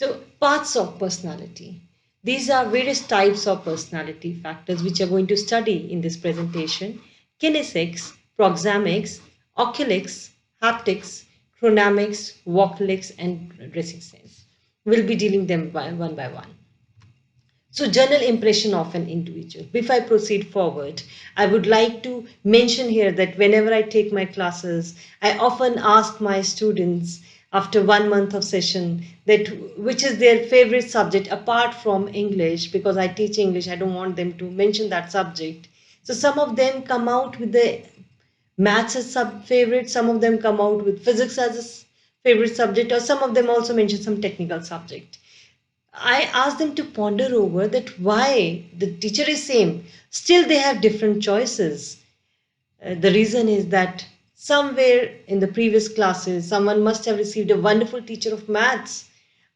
So, parts of personality. These are various types of personality factors which are going to study in this presentation. Kinesics, proxemics, oculics, haptics, chronamics, vocalics, and dressing sense. We'll be dealing them one by one. So, general impression of an individual. Before I proceed forward, I would like to mention here that whenever I take my classes, I often ask my students after 1 month of session that which is their favorite subject apart from English, because I teach English, I don't want them to mention that subject. So, some of them come out with the maths as sub favorite, some of them come out with physics as a favorite subject, or some of them also mention some technical subject. I asked them to ponder over that why the teacher is same, still they have different choices. The reason is that somewhere in the previous classes, someone must have received a wonderful teacher of maths,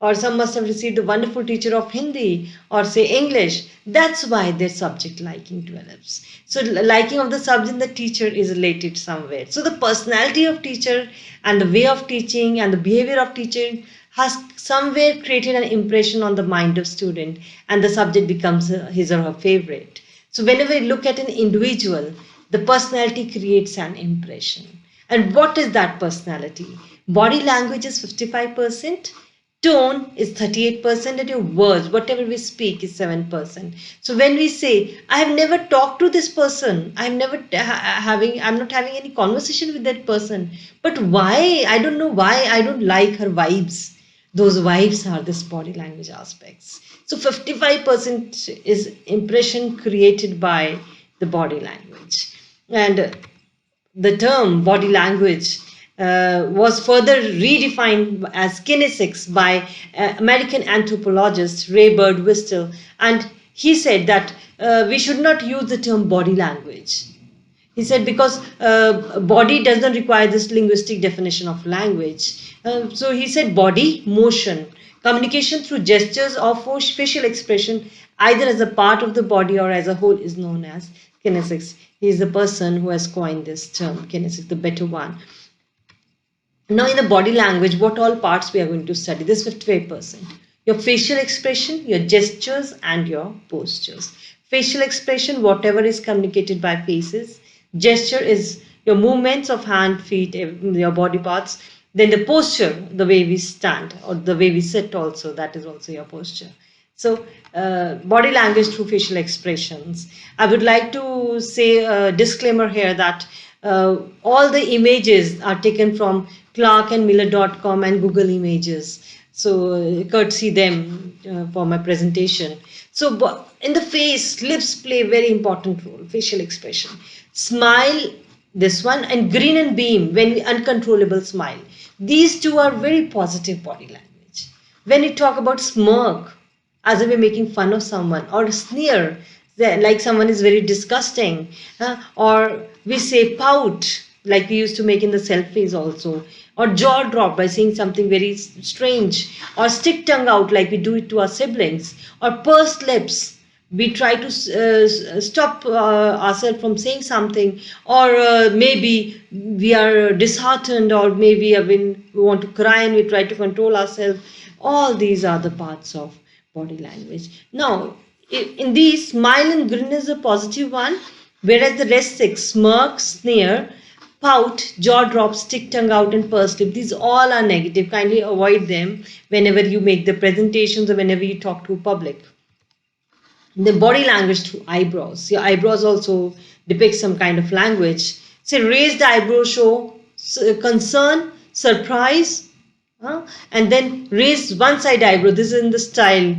or some must have received a wonderful teacher of Hindi, or say English. That's why their subject liking develops. So, liking of the subject, the teacher is related somewhere. So, the personality of teacher and the way of teaching and the behavior of teaching has somewhere created an impression on the mind of student, and the subject becomes his or her favorite. So whenever we look at an individual, the personality creates an impression. And what is that personality? Body language is 55%, tone is 38%, and your words, whatever we speak, is 7%. So when we say, I have never talked to this person, I'm not having any conversation with that person, but why? I don't know why I don't like her vibes. Those vibes are this body language aspects. So 55% is impression created by the body language. And the term body language was further redefined as kinesics by American anthropologist Ray Birdwhistell, and he said that we should not use the term body language. He said because body does not require this linguistic definition of language. So he said body, motion, communication through gestures or facial expression, either as a part of the body or as a whole, is known as kinesics. He is the person who has coined this term, kinesics, the better one. Now, in the body language, what all parts we are going to study? This 58%. Your facial expression, your gestures, and your postures. Facial expression, whatever is communicated by faces. Gesture is your movements of hand, feet, your body parts. Then the posture, the way we stand or the way we sit also, that is also your posture. So, body language through facial expressions. I would like to say a disclaimer here that all the images are taken from clarkandmiller.com and Google Images. So, courtesy them for my presentation. So, in the face, lips play a very important role, facial expression. Smile, this one, and grin and beam, when we uncontrollable smile. These two are very positive body language. When we talk about smirk, as if we're making fun of someone, or sneer, like someone is very disgusting, or we say pout, like we used to make in the selfies also, or jaw drop by saying something very strange, or stick tongue out like we do it to our siblings, or pursed lips. We try to stop ourselves from saying something, or maybe we are disheartened, or maybe we want to cry and we try to control ourselves. All these are the parts of body language. Now, in these, smile and grin is a positive one, whereas the rest six, smirk, sneer, pout, jaw drop, stick tongue out, and pursed lip, these all are negative. Kindly avoid them whenever you make the presentations or whenever you talk to a public. The body language through eyebrows. Your eyebrows also depict some kind of language. Say, raised eyebrow show concern, surprise, and then raise one side eyebrow. This is in the style.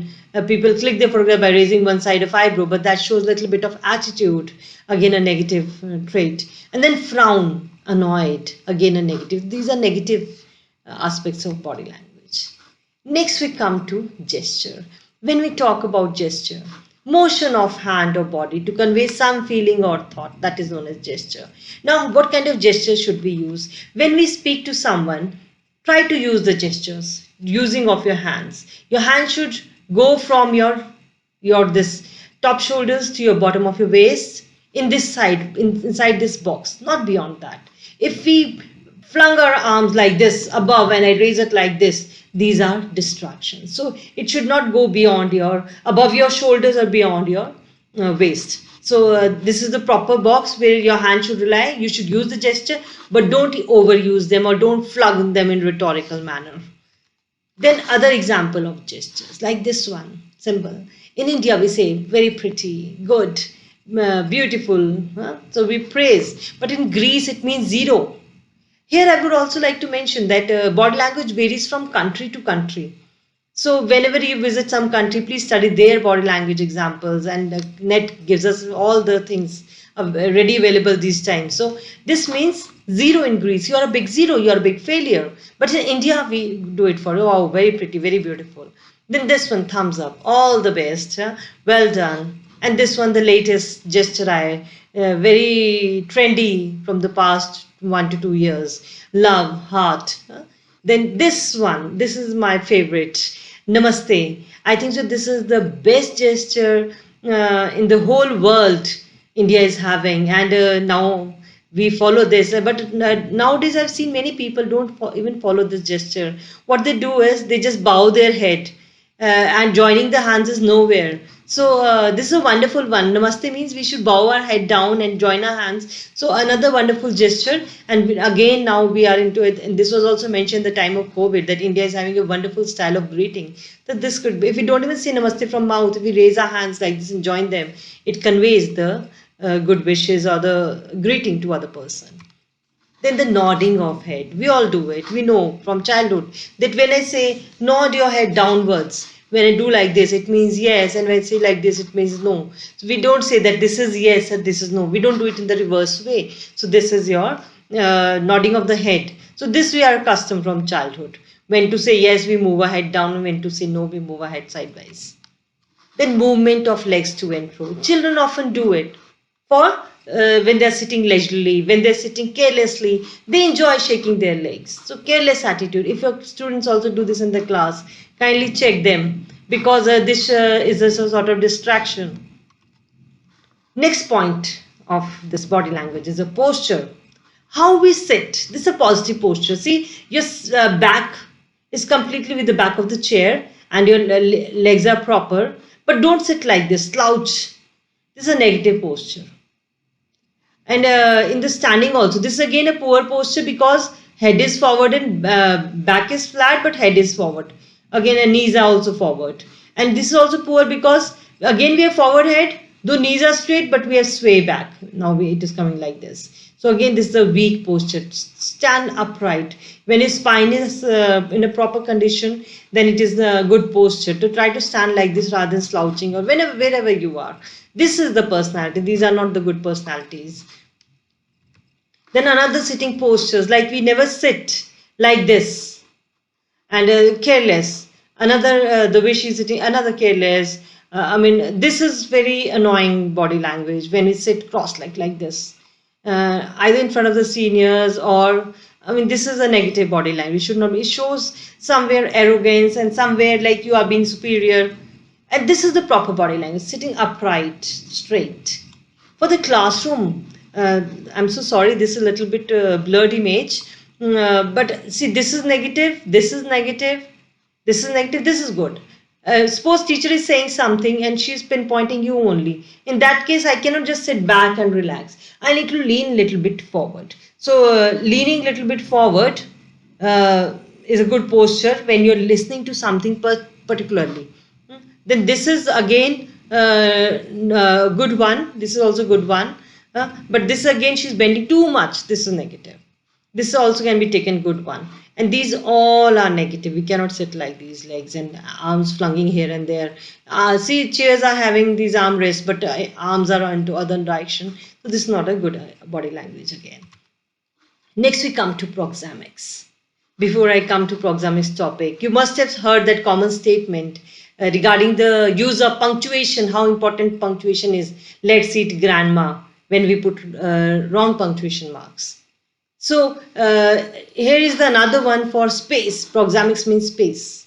People click their photograph by raising one side of eyebrow, but that shows a little bit of attitude. Again, a negative trait. And then frown, annoyed. Again, a negative. These are negative aspects of body language. Next, we come to gesture. When we talk about gesture, motion of hand or body to convey some feeling or thought, that is known as gesture. Now, what kind of gesture should we use? When we speak to someone, try to use the gestures, using of your hands. Your hand should go from your this top shoulders to your bottom of your waist, in this side, inside this box, not beyond that. If we flung our arms like this above and I raise it like this. These are distractions. So it should not go beyond your, above your shoulders or beyond your waist. So this is the proper box where your hand should rely. You should use the gesture, but don't overuse them or don't flung them in rhetorical manner. Then other example of gestures like this one, simple. In India we say very pretty, good, beautiful. Huh? So we praise. But in Greece it means zero. Here I would also like to mention that body language varies from country to country. So whenever you visit some country, please study their body language examples, and net gives us all the things ready available these times. So this means zero in Greece. You are a big zero. You are a big failure. But in India, we do it for, oh, very pretty, very beautiful. Then this one, thumbs up. All the best. Well done. And this one, the latest gesture, very trendy from the past 1 to 2 years. Love, heart. Then this one, this is my favorite. Namaste. I think so. This is the best gesture in the whole world India is having, and now we follow this. But nowadays, I've seen many people don't even follow this gesture. What they do is they just bow their head, and joining the hands is nowhere. So this is a wonderful one. Namaste means we should bow our head down and join our hands. So another wonderful gesture. And again, now we are into it. And this was also mentioned the time of COVID that India is having a wonderful style of greeting. That this could be, if we don't even say Namaste from mouth, if we raise our hands like this and join them, it conveys the good wishes or the greeting to other person. Then the nodding of head. We all do it. We know from childhood that when I say nod your head downwards, when I do like this, it means yes. And when I say like this, it means no. So we don't say that this is yes and this is no. We don't do it in the reverse way. So this is your nodding of the head. So this we are accustomed from childhood. When to say yes, we move our head down. And when to say no, we move our head sideways. Then movement of legs to and fro. Children often do it for when they're sitting leisurely, when they're sitting carelessly, they enjoy shaking their legs. So careless attitude. If your students also do this in the class, kindly check them because this is a sort of distraction. Next point of this body language is a posture. How we sit. This is a positive posture. See, your back is completely with the back of the chair and your legs are proper. But don't sit like this, slouch. This is a negative posture. And in the standing also, this is again a poor posture because head is forward and back is flat, but head is forward. Again, and knees are also forward. And this is also poor because again we have forward head, though knees are straight, but we have sway back. Now it is coming like this. So again, this is a weak posture. Stand upright. When your spine is in a proper condition, then it is a good posture to try to stand like this rather than slouching or wherever you are. This is the personality. These are not the good personalities. Then another sitting postures, like we never sit like this and careless. Another, the way she's sitting, another careless. I mean, this is very annoying body language when we sit cross-legged like this, either in front of the seniors or, I mean, this is a negative body language. Should not be. It shows somewhere arrogance and somewhere like you are being superior. And this is the proper body language, sitting upright, straight. For the classroom, I'm so sorry, this is a little bit blurred image. But see, this is negative, this is negative, this is negative, this is good. Suppose teacher is saying something and she's pinpointing you only. In that case, I cannot just sit back and relax. I need to lean a little bit forward. So leaning a little bit forward is a good posture when you're listening to something particularly. Then this is again good one. This is also good one. But this again, she's bending too much. This is negative. This also can be taken good one. And these all are negative. We cannot sit like these, legs and arms flunging here and there. See, chairs are having these armrests, but arms are into other direction. So this is not a good body language again. Next we come to proxemics. Before I come to proxemics topic, you must have heard that common statement regarding the use of punctuation, how important punctuation is. Let's eat grandma when we put wrong punctuation marks. So here is another one for space. Proxemics means space.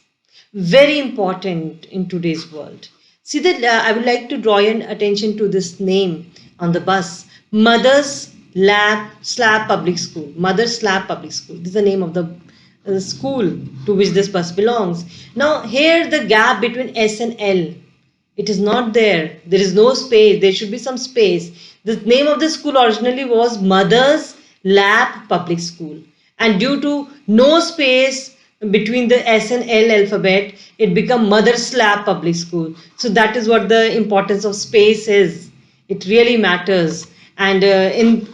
Very important in today's world. See that I would like to draw your attention to this name on the bus. Mother's Slab Public School, Mother Slab Public School. This is the name of the school to which this bus belongs. Now, here the gap between S and L, it is not there. There is no space. There should be some space. The name of the school originally was Mother's Lab Public School. And due to no space between the S and L alphabet, it became Mother's Lab Public School. So that is what the importance of space is. It really matters. And in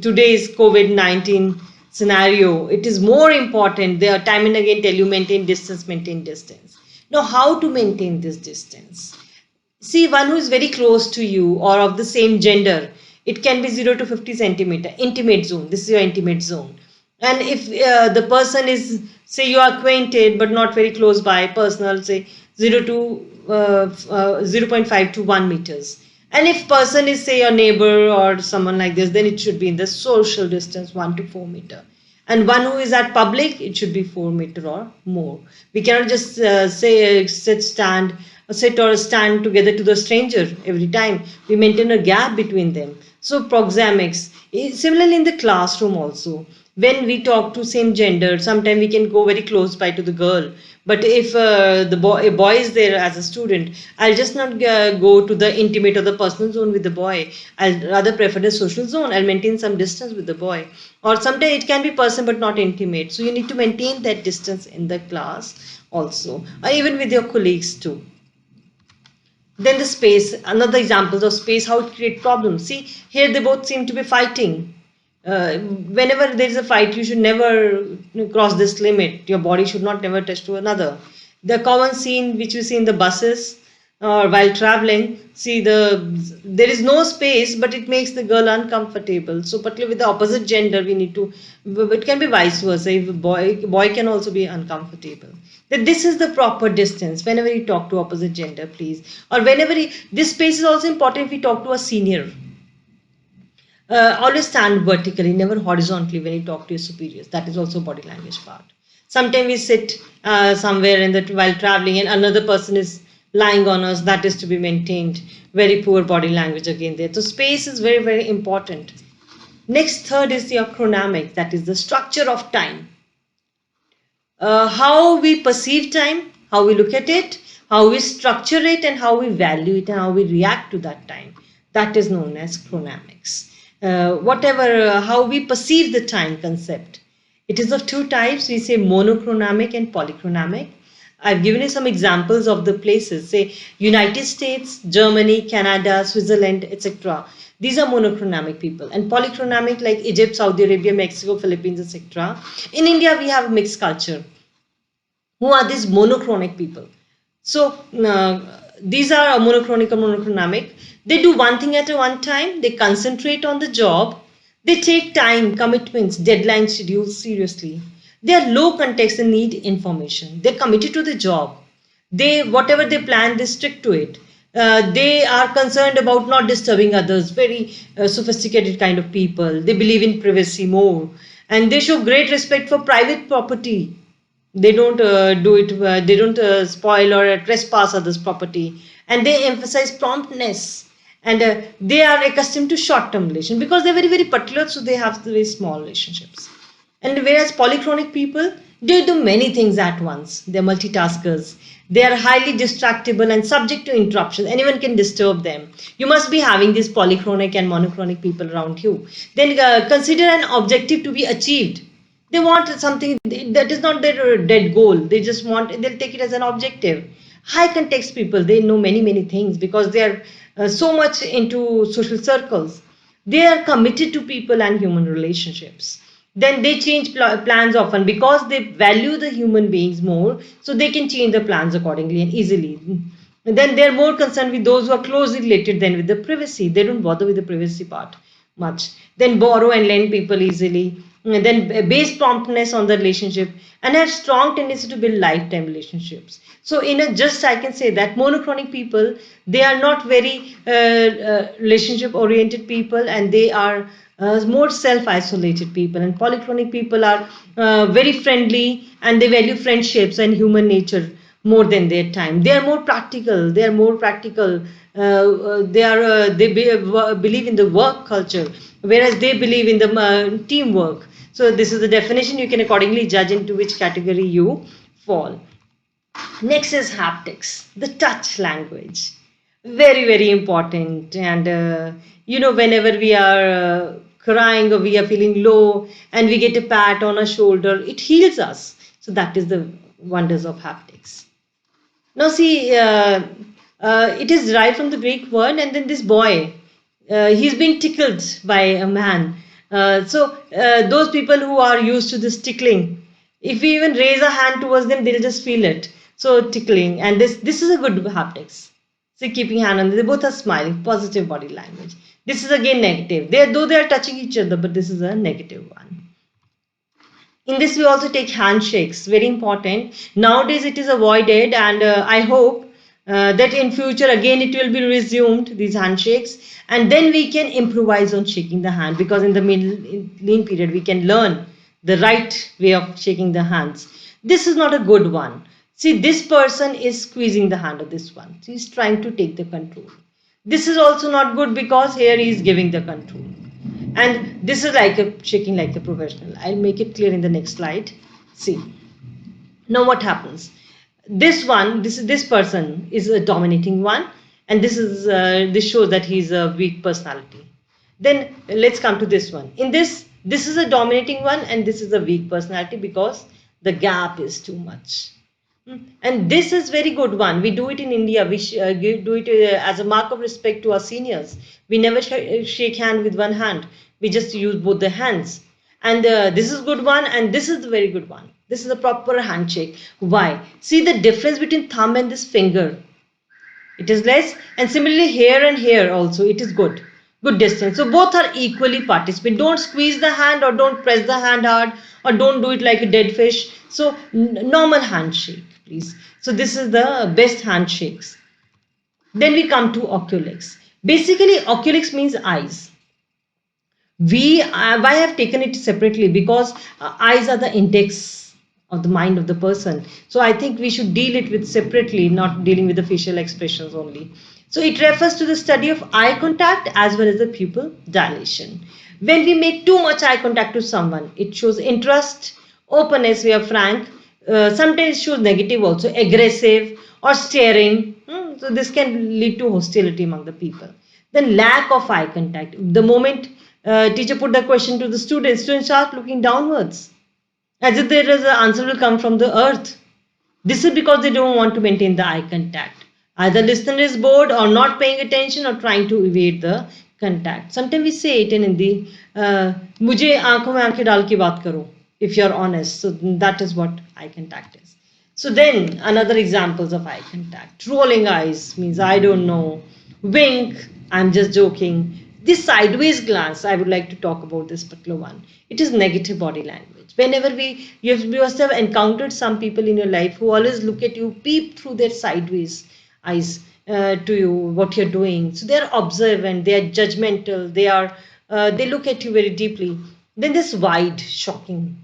today's COVID-19 scenario, it is more important. They are time and again tell you maintain distance, maintain distance. Now, how to maintain this distance? See, one who is very close to you or of the same gender, it can be 0 to 50 centimeter, intimate zone. This is your intimate zone. And if the person is, say, you are acquainted but not very close by, personal, say 0 to 0.5 to 1 meters. And if person is, say, your neighbor or someone like this, then it should be in the social distance 1 to 4 meter. And one who is at public, it should be 4 meter or more. We cannot just sit or stand together to the stranger every time. We maintain a gap between them. So proxemics, similarly in the classroom also, when we talk to same gender, sometimes we can go very close by to the girl. But if a boy is there as a student, I'll just not go to the intimate or the personal zone with the boy. I'll rather prefer the social zone. I'll maintain some distance with the boy. Or sometimes it can be person but not intimate. So you need to maintain that distance in the class also, or even with your colleagues too. Then the space, another examples of space, how it creates problems. See, here they both seem to be fighting. Whenever there is a fight, you should never cross this limit. Your body should not never touch to another. The common scene which we see in the buses or while traveling, see there is no space, but it makes the girl uncomfortable. So particularly with the opposite gender, we need to, it can be vice versa. If a boy can also be uncomfortable. That this is the proper distance whenever you talk to opposite gender, please. Or whenever this space is also important if we talk to a senior. Always stand vertically, never horizontally when you talk to your superiors. That is also body language part. Sometimes we sit somewhere while traveling and another person is lying on us. That is to be maintained. Very poor body language again there. So space is very, very important. Next, third is the acronamic. That is the structure of time. How we perceive time, how we look at it, how we structure it, and how we value it, and how we react to that time. That is known as chronamics. How we perceive the time concept. It is of two types. We say monochronamic and polychronamic. I've given you some examples of the places, say United States, Germany, Canada, Switzerland, etc. These are monochronamic people. And polychronamic like Egypt, Saudi Arabia, Mexico, Philippines, etc. In India, we have mixed culture. Who are these monochronic people? So these are monochronic or monochronamic. They do one thing at a one time. They concentrate on the job. They take time, commitments, deadlines, schedules seriously. They are low context and need information. They're committed to the job. Whatever they plan, they stick to it. They are concerned about not disturbing others. Very sophisticated kind of people. They believe in privacy more. And they show great respect for private property. They don't they don't spoil or trespass others' property. And they emphasize promptness. And they are accustomed to short-term relations because they're very, very particular, so they have very small relationships. And whereas polychronic people, they do many things at once. They're multitaskers. They are highly distractible and subject to interruptions. Anyone can disturb them. You must be having these polychronic and monochronic people around you. Then consider an objective to be achieved. They want something that is not their dead goal. They just want, they'll take it as an objective. High context people, they know many, many things because they are so much into social circles. They are committed to people and human relationships. Then they change plans often because they value the human beings more, so they can change the plans accordingly and easily. And then they're more concerned with those who are closely related than with the privacy. They don't bother with the privacy part much. Then borrow and lend people easily. And then base promptness on the relationship and have strong tendency to build lifetime relationships. So just I can say that monochronic people, they are not very relationship oriented people, and they are more self-isolated people. And polychronic people are very friendly and they value friendships and human nature more than their time. They are more practical. They are more practical. Believe in the work culture, whereas they believe in the teamwork. So this is the definition. You can accordingly judge into which category you fall. Next is haptics, the touch language. Very, very important. And, whenever we are crying or we are feeling low and we get a pat on our shoulder, it heals us. So, that is the wonders of haptics. Now, see, it is derived from the Greek word, and then this boy, he's being tickled by a man. Those people who are used to this tickling, if we even raise a hand towards them, they'll just feel it. So tickling, and this is a good haptics. See, keeping hand on, they both are smiling, positive body language. This is again negative. Though they are touching each other, but this is a negative one. In this, we also take handshakes, very important. Nowadays, it is avoided, and I hope that in future again it will be resumed, these handshakes, and then we can improvise on shaking the hand, because in the lean period we can learn the right way of shaking the hands. This is not a good one. See, this person is squeezing the hand of this one. So he's trying to take the control. This is also not good, because here he is giving the control. And this is like a shaking like a professional. I'll make it clear in the next slide. See. Now what happens? This person is a dominating one, and this shows that he's a weak personality. Then let's come to this one. In this is a dominating one, and this is a weak personality, because the gap is too much. And this is very good one. We do it in India. We do it as a mark of respect to our seniors. We never shake hand with one hand. We just use both the hands. And this is good one, and this is the very good one. This is a proper handshake. Why? See the difference between thumb and this finger. It is less, and similarly here and here also it is good. Good distance. So both are equally participate. Don't squeeze the hand, or don't press the hand hard, or don't do it like a dead fish. So normal handshake, please. So this is the best handshakes. Then we come to oculex. Basically, oculex means eyes. Why I have taken it separately, because eyes are the index of the mind of the person. So I think we should deal it with separately, not dealing with the facial expressions only. So it refers to the study of eye contact as well as the pupil dilation. When we make too much eye contact to someone, it shows interest, openness, we are frank. Sometimes it shows negative also, aggressive or staring. So this can lead to hostility among the people. Then lack of eye contact. The moment teacher put the question to the students start looking downwards, as if there is an answer will come from the earth. This is because they don't want to maintain the eye contact. Either listener is bored or not paying attention or trying to evade the contact. Sometimes we say it in Hindi, "Mujhe aankhon mein aankhein dal ke baat karo," if you're honest. So that is what eye contact is. So then another examples of eye contact. Rolling eyes means I don't know. Wink, I'm just joking. This sideways glance, I would like to talk about this particular one. It is negative body language. Whenever you must have encountered some people in your life who always look at you, peep through their sideways eyes to you, what you're doing. So they're observant, they are judgmental, they look at you very deeply. Then this wide, shocking.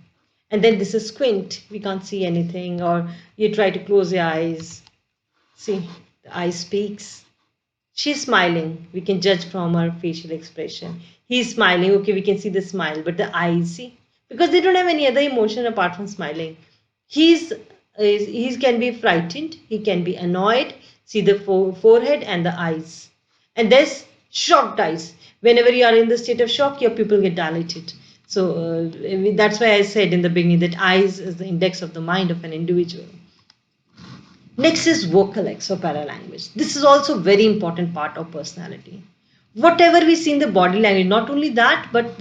And then this is squint, we can't see anything, or you try to close your eyes. See, the eye speaks. She's smiling. We can judge from her facial expression. He's smiling. Okay, we can see the smile, but the eyes, see, because they don't have any other emotion apart from smiling. He can be frightened. He can be annoyed. See the forehead and the eyes. And there's shocked eyes. Whenever you are in the state of shock, your pupil get dilated. So that's why I said in the beginning that eyes is the index of the mind of an individual. Next is vocalex or paralanguage. This is also a very important part of personality. Whatever we see in the body language, not only that, but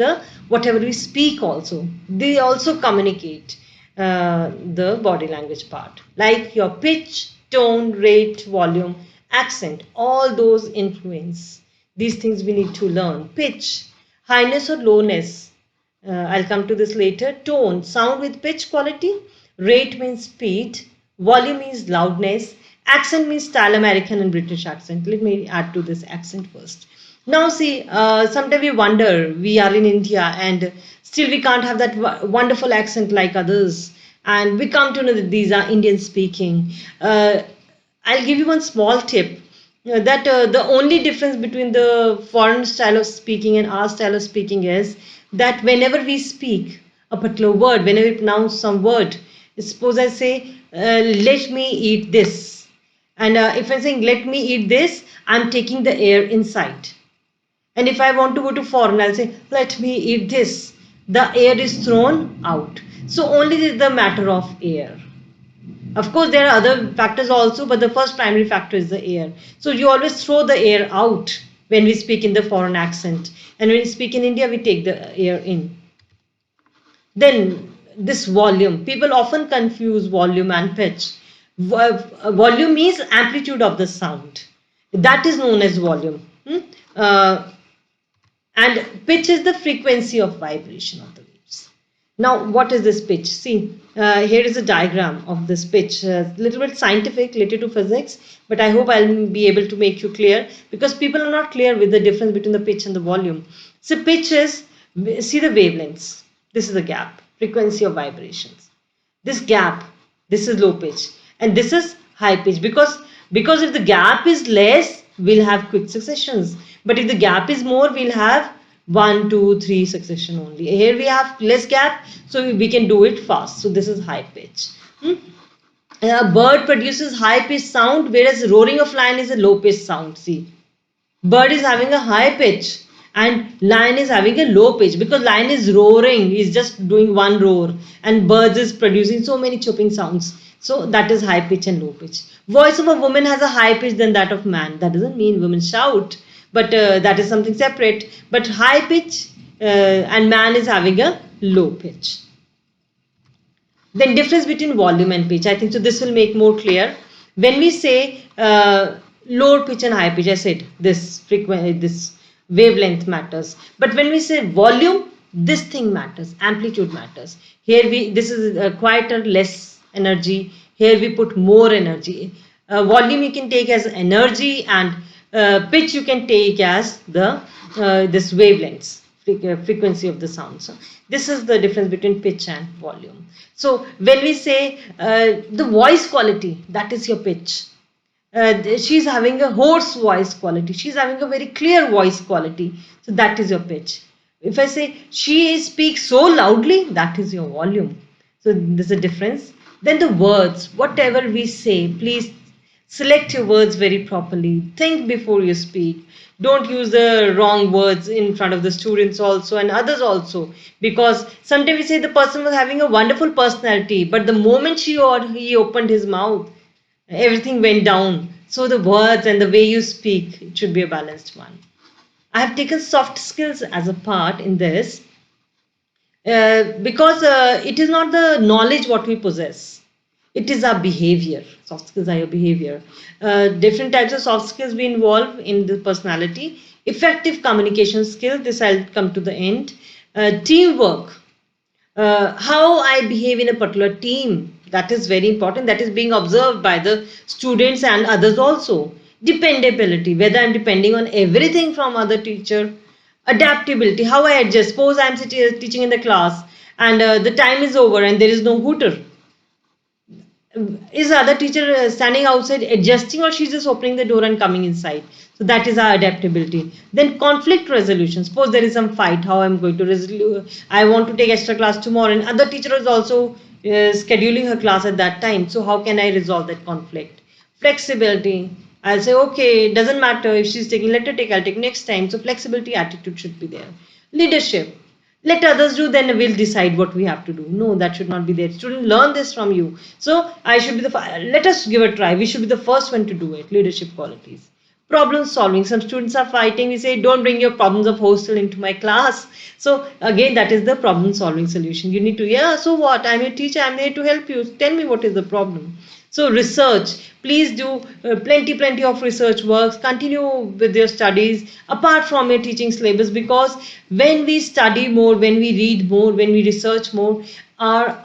whatever we speak also, they also communicate the body language part. Like your pitch, tone, rate, volume, accent, all those influence. These things we need to learn. Pitch, highness or lowness. I'll come to this later. Tone, sound with pitch quality. Rate means speed. Volume means loudness. Accent means style, American and British accent. Let me add to this accent first. Now see, sometimes we wonder, we are in India and still we can't have that wonderful accent like others. And we come to know that these are Indian speaking. Uh, I'll give you one small tip that the only difference between the foreign style of speaking and our style of speaking is that whenever we speak a particular word, whenever we pronounce some word, suppose I say, let me eat this. And if I'm saying, let me eat this, I'm taking the air inside. And if I want to go to foreign, I'll say, let me eat this. The air is thrown out. So only the matter of air. Of course, there are other factors also, but the first primary factor is the air. So you always throw the air out when we speak in the foreign accent. And when we speak in India, we take the air in. Then this volume. People often confuse volume and pitch. Volume means amplitude of the sound. That is known as volume. Uh, and pitch is the frequency of vibration of the waves. Now, what is this pitch? See, here is a diagram of this pitch. A little bit scientific, related to physics, but I hope I'll be able to make you clear because people are not clear with the difference between the pitch and the volume. So, pitch is, see the wavelengths. This is the gap, frequency of vibrations. This gap, this is low pitch, and this is high pitch because if the gap is less, we'll have quick successions. But if the gap is more, we'll have 1, 2, 3 succession only. Here we have less gap, so we can do it fast. So this is high pitch. A bird produces high pitch sound, whereas roaring of lion is a low pitch sound. See, bird is having a high pitch and lion is having a low pitch because lion is roaring, he's just doing one roar, and birds is producing so many chirping sounds. So that is high pitch and low pitch. Voice of a woman has a high pitch than that of man. That doesn't mean women shout, but that is something separate. But high pitch and man is having a low pitch. Then difference between volume and pitch. I think so. This will make more clear. When we say low pitch and high pitch, I said this frequency, this wavelength matters. But when we say volume, this thing matters. Amplitude matters. Here this is quieter, less energy. Here we put more energy. Volume you can take as energy, and pitch you can take as the this wavelengths, frequency of the sound. So this is the difference between pitch and volume. So when we say the voice quality, that is your pitch. She's having a hoarse voice quality. She's having a very clear voice quality. So that is your pitch. If I say she speaks so loudly, that is your volume. So there's a difference. Then the words, whatever we say, please select your words very properly. Think before you speak. Don't use the wrong words in front of the students also and others also, because sometimes we say the person was having a wonderful personality, but the moment she or he opened his mouth, everything went down. So the words and the way you speak, it should be a balanced one. I have taken soft skills as a part in this because it is not the knowledge what we possess. It is our behavior. Soft skills are your behavior. Different types of soft skills we involve in the personality. Effective communication skills, this I'll come to the end. Teamwork, how I behave in a particular team, that is very important. That is being observed by the students and others also. Dependability, whether I'm depending on everything from other teacher. Adaptability, how I adjust. Suppose I'm teaching in the class and the time is over and there is no hooter. Is the other teacher standing outside adjusting, or she's just opening the door and coming inside? So that is our adaptability. Then conflict resolution. Suppose there is some fight, how I'm going to resolve. I want to take extra class tomorrow and other teacher is also scheduling her class at that time. So how can I resolve that conflict? Flexibility. I'll say, okay, it doesn't matter if she's taking, let her take, I'll take next time. So flexibility attitude should be there. Leadership. Let others do, then we'll decide what we have to do. No, that should not be there. Student, learn this from you. So I should be let us give a try. We should be the first one to do it. Leadership qualities. Problem solving. Some students are fighting. We say, don't bring your problems of hostel into my class. So again, that is the problem solving solution. You need to, yeah, so what? I'm your teacher. I'm here to help you. Tell me what is the problem. So research, please do plenty of research works, continue with your studies apart from your teaching syllabus, because when we study more, when we read more, when we research more, our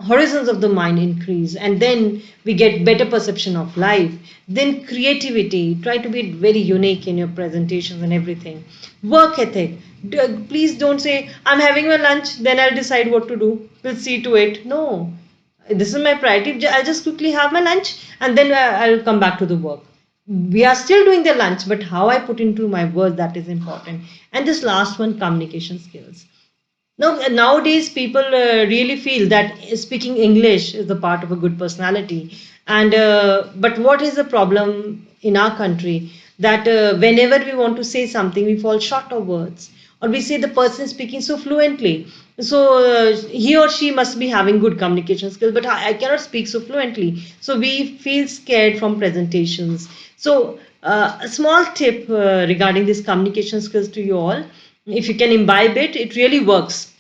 horizons of the mind increase, and then we get better perception of life. Then creativity, try to be very unique in your presentations and everything. Work ethic, please don't say, I'm having my lunch, then I'll decide what to do. We'll see to it. No. This is my priority. I'll just quickly have my lunch and then I'll come back to the work. We are still doing the lunch, but how I put into my words, that is important. And this last one, communication skills. Now, nowadays, people really feel that speaking English is the part of a good personality. And but what is the problem in our country? That whenever we want to say something, we fall short of words, or we say the person is speaking so fluently. So he or she must be having good communication skills, but I cannot speak so fluently. So we feel scared from presentations. So a small tip regarding this communication skills to you all, if you can imbibe it, it really works.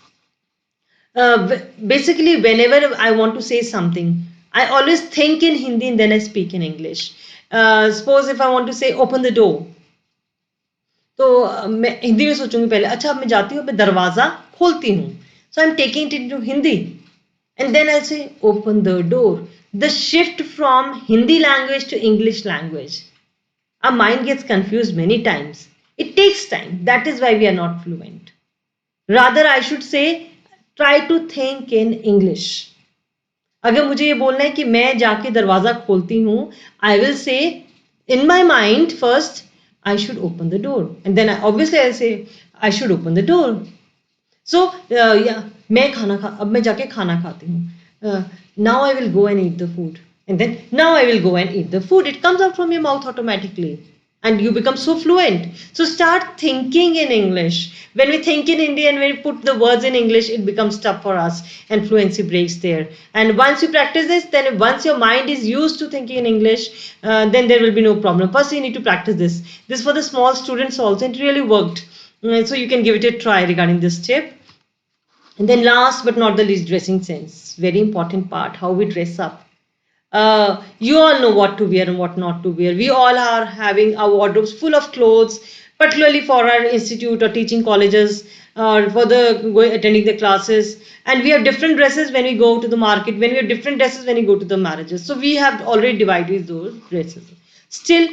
Basically, whenever I want to say something, I always think in Hindi and then I speak in English. Suppose if I want to say open the door, तो मैं हिंदी में सोचूंगी पहले, अच्छा अब मैं जाती हूँ, मैं दरवाजा खोलती हूँ. So I'm taking it into Hindi. And then I'll say open the door. The shift from Hindi language to English language. Our mind gets confused many times. It takes time. That is why we are not fluent. Rather, I should say, try to think in English. अगर मुझे ये बोलना है कि मैं जाके दरवाजा खोलती हूँ, I will say in my mind first I should open the door and then obviously I say I should open the door. So मैं अब मैं जाके खाना खाती हूँ. Now I will go and eat the food and then now I will go and eat the food. It comes out from your mouth automatically and you become so fluent. So start thinking in English. When we think in Hindi and when we put the words in English, it becomes tough for us and fluency breaks there. And once you practice this, then once your mind is used to thinking in English, then there will be no problem. First, you need to practice this. This for the small students also, it really worked. So you can give it a try regarding this tip. And then last but not the least, dressing sense. Very important part, how we dress up. You all know what to wear and what not to wear. We all are having our wardrobes full of clothes, particularly for our institute or teaching colleges or for the attending the classes. And we have different dresses when we go to the market, when we have different dresses when we go to the marriages. So we have already divided those dresses. Still,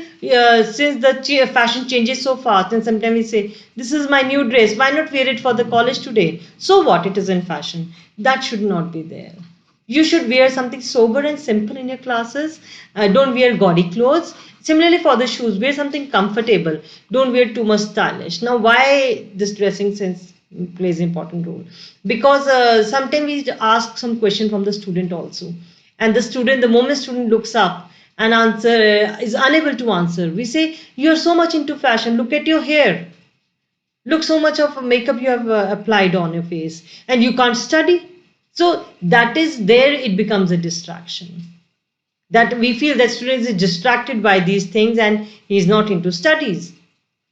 since the fashion changes so fast, and sometimes we say, this is my new dress, why not wear it for the college today? So what, it is in fashion. That should not be there. You should wear something sober and simple in your classes. Don't wear gaudy clothes. Similarly, for the shoes, wear something comfortable. Don't wear too much stylish. Now, why this dressing sense plays an important role? Because sometimes we ask some question from the student also. And the moment student looks up and answer is unable to answer, we say, you're so much into fashion. Look at your hair. Look so much of makeup you have applied on your face. And you can't study. So that is there, it becomes a distraction. That we feel that student is distracted by these things and he is not into studies.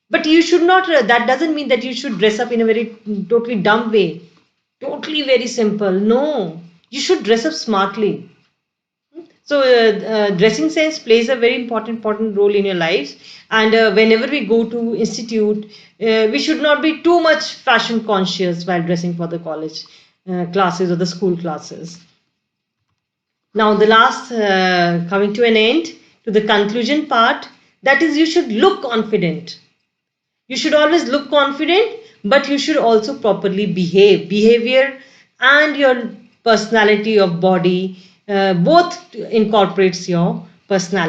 But you should not, that doesn't mean that you should dress up in a very totally dumb way. Totally very simple. No, you should dress up smartly. So dressing sense plays a very important role in your lives. And whenever we go to institute, we should not be too much fashion conscious while dressing for the college classes or the school classes. Now, the last, coming to an end, to the conclusion part, that is, you should look confident. You should always look confident, but you should also properly behave. Behavior and your personality of body both incorporates your personality.